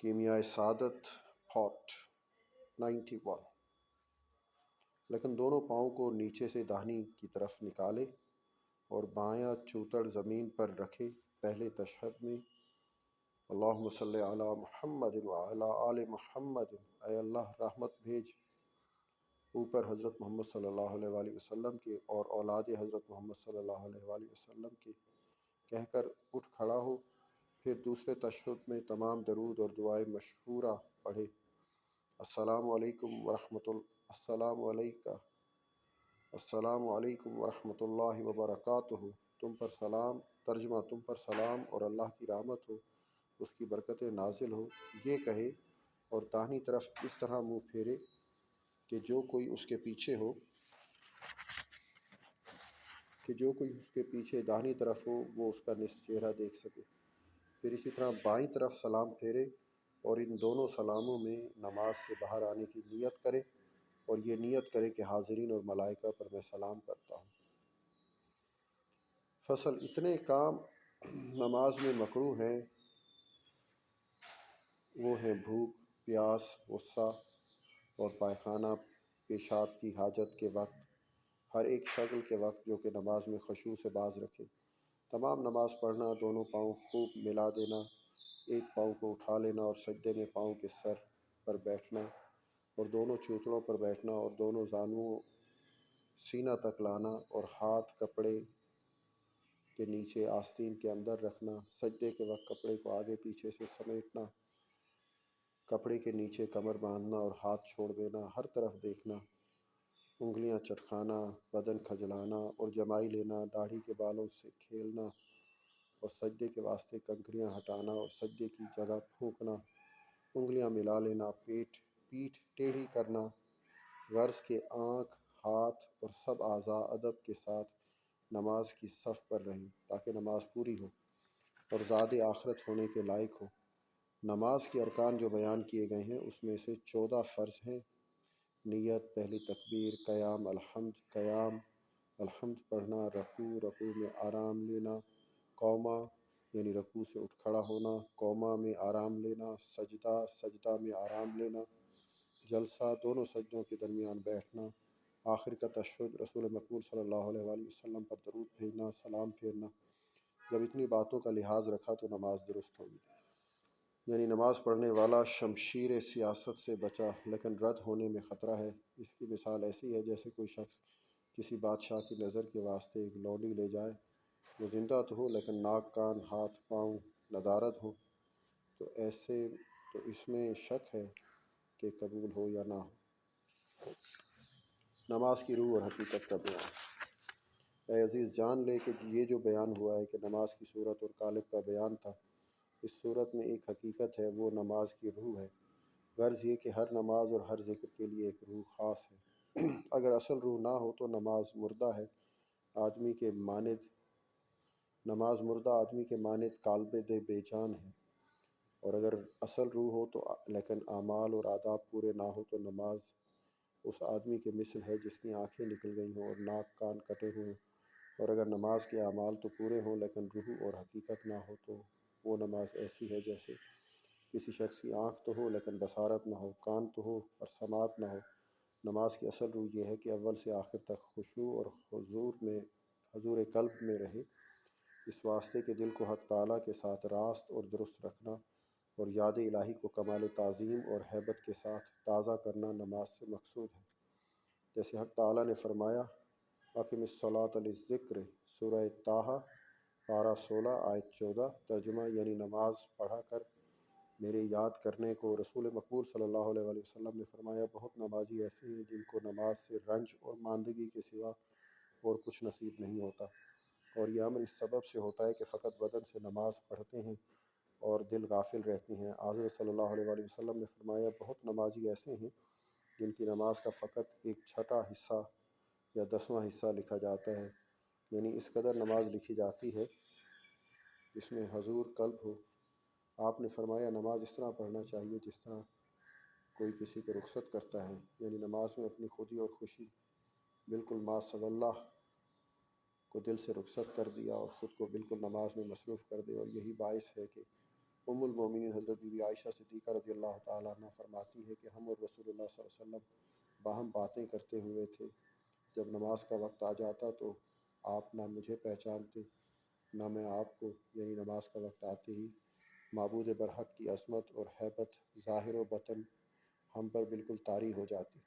کیمیائے سعادت پارٹ 91۔ لیکن دونوں پاؤں کو نیچے سے داہنی کی طرف نکالے اور بایاں چوتڑ زمین پر رکھے۔ پہلے تشہد میں اللہم صلی علی محمد وعلی آل محمد، اے اللہ رحمت بھیج اوپر حضرت محمد صلی اللہ علیہ وآلہ وسلم کے اور اولاد حضرت محمد صلی اللہ علیہ وآلہ وسلم کے، کہہ کر اٹھ کھڑا ہو۔ پھر دوسرے تشہد میں تمام درود اور دعائے مشہورہ پڑھے۔ السلام علیکم السلام علیکہ، السلام علیکم ورحمۃ اللہ وبرکاتہ، تم پر سلام، ترجمہ تم پر سلام اور اللہ کی رحمت ہو، اس کی برکتیں نازل ہو، یہ کہے اور داہنی طرف اس طرح منہ پھیرے کہ جو کوئی اس کے پیچھے داہنی طرف ہو وہ اس کا نصف چہرہ دیکھ سکے۔ پھر اسی طرح بائیں طرف سلام پھیرے اور ان دونوں سلاموں میں نماز سے باہر آنے کی نیت کرے، اور یہ نیت کرے کہ حاضرین اور ملائکہ پر میں سلام کرتا ہوں۔ فصل: اتنے کام نماز میں مکروہ ہیں، وہ ہیں بھوک، پیاس، غصہ اور پائخانہ پیشاب کی حاجت کے وقت، ہر ایک شغل کے وقت جو کہ نماز میں خشوع سے باز رکھے۔ تمام نماز پڑھنا، دونوں پاؤں خوب ملا دینا، ایک پاؤں کو اٹھا لینا اور سجدے میں پاؤں کے سر پر بیٹھنا اور دونوں چوتڑوں پر بیٹھنا اور دونوں زانوؤں سینہ تک لانا اور ہاتھ کپڑے کے نیچے آستین کے اندر رکھنا، سجدے کے وقت کپڑے کو آگے پیچھے سے سمیٹنا، کپڑے کے نیچے کمر باندھنا اور ہاتھ چھوڑ دینا، ہر طرف دیکھنا، انگلیاں چٹکانا، بدن کھجلانا اور جمائی لینا، داڑھی کے بالوں سے کھیلنا اور سجدے کے واسطے کنکریاں ہٹانا اور سجدے کی جگہ پھونکنا، انگلیاں ملا لینا، پیٹھ ٹیڑھی کرنا، غرض کے آنکھ، ہاتھ اور سب اعضاء ادب کے ساتھ نماز کی صف پر رہیں تاکہ نماز پوری ہو اور زاد آخرت ہونے کے لائق ہو۔ نماز کے ارکان جو بیان کیے گئے ہیں اس میں سے 14 فرض ہیں: نیت، پہلی تکبیر، قیام الحمد پڑھنا، رکوع میں آرام لینا، قوما یعنی رکوع سے اٹھ کھڑا ہونا، قوما میں آرام لینا، سجدہ میں آرام لینا، جلسہ دونوں سجدوں کے درمیان بیٹھنا، آخر کا تشہد، رسول مقبول صلی اللہ علیہ وآلہ وسلم پر درود بھیجنا، سلام پھیرنا۔ جب اتنی باتوں کا لحاظ رکھا تو نماز درست ہوگی۔ یعنی نماز پڑھنے والا شمشیر سیاست سے بچا لیکن رد ہونے میں خطرہ ہے۔ اس کی مثال ایسی ہے جیسے کوئی شخص کسی بادشاہ کی نظر کے واسطے ایک لونڈی لے جائے، وہ زندہ تو ہو لیکن ناک، کان، ہاتھ، پاؤں ندارد ہوں، تو اس میں شک ہے کہ قبول ہو یا نہ ہو۔ نماز کی روح اور حقیقت کا بیان۔ اے عزیز، جان لے کہ یہ جو بیان ہوا ہے کہ نماز کی صورت اور قالب کا بیان تھا، اس صورت میں ایک حقیقت ہے، وہ نماز کی روح ہے۔ غرض یہ کہ ہر نماز اور ہر ذکر کے لیے ایک روح خاص ہے۔ اگر اصل روح نہ ہو تو نماز مردہ ہے، نماز مردہ آدمی کے مانند کالبد بے جان ہے، اور اگر اصل روح ہو تو لیکن اعمال اور آداب پورے نہ ہو تو نماز اس آدمی کے مثل ہے جس کی آنکھیں نکل گئی ہوں اور ناک کان کٹے ہوئے ہیں، اور اگر نماز کے اعمال تو پورے ہوں لیکن روح اور حقیقت نہ ہو تو وہ نماز ایسی ہے جیسے کسی شخص کی آنکھ تو ہو لیکن بصارت نہ ہو، کان تو ہو اور سماعت نہ ہو۔ نماز کی اصل روح یہ ہے کہ اول سے آخر تک خشوع اور حضور قلب میں رہے، اس واسطے کہ دل کو حق تعالیٰ کے ساتھ راست اور درست رکھنا اور یاد الہی کو کمال تعظیم اور ہیبت کے ساتھ تازہ کرنا نماز سے مقصود ہے۔ جیسے حق تعالیٰ نے فرمایا، اقم الصلاۃ للذکر، سورہ طٰہٰ پارہ 16 آیت 14، ترجمہ یعنی نماز پڑھا کر میرے یاد کرنے کو۔ رسول مقبول صلی اللہ علیہ وآلہ وسلم نے فرمایا، بہت نمازی ایسے ہیں جن کو نماز سے رنج اور ماندگی کے سوا اور کچھ نصیب نہیں ہوتا، اور یہ امر اس سبب سے ہوتا ہے کہ فقط بدن سے نماز پڑھتے ہیں اور دل غافل رہتی ہیں۔ حضرت صلی اللہ علیہ وآلہ وسلم نے فرمایا، بہت نمازی ایسے ہیں جن کی نماز کا فقط ایک چھٹا حصہ یا 10واں حصہ لکھا جاتا ہے، یعنی اس قدر نماز لکھی جاتی ہے جس میں حضور قلب ہو۔ آپ نے فرمایا، نماز اس طرح پڑھنا چاہیے جس طرح کوئی کسی کو رخصت کرتا ہے، یعنی نماز میں اپنی خودی اور خوشی بالکل ما سوی اللہ کو دل سے رخصت کر دیا اور خود کو بالکل نماز میں مصروف کر دے، اور یہی باعث ہے کہ ام المومنین حضرت بی بی عائشہ صدیقہ رضی اللہ تعالیٰ عنہ فرماتی ہے کہ ہم اور رسول اللہ صلی اللہ علیہ وسلم باہم باتیں کرتے ہوئے تھے۔ جب نماز کا وقت آ جاتا تو آپ نہ مجھے پہچانتے نہ میں آپ کو، یعنی نماز کا وقت آتے ہی معبود برحق کی عظمت اور ہیبت ظاہر و باطن ہم پر بالکل طاری ہو جاتی۔